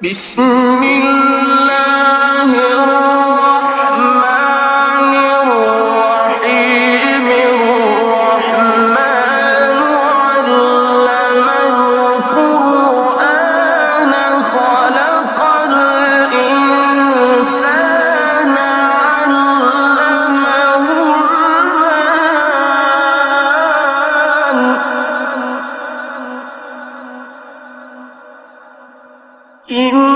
بسم الله الرحمن الرحيم الرحمن علم القرآن خلق الإنسان علمه البيان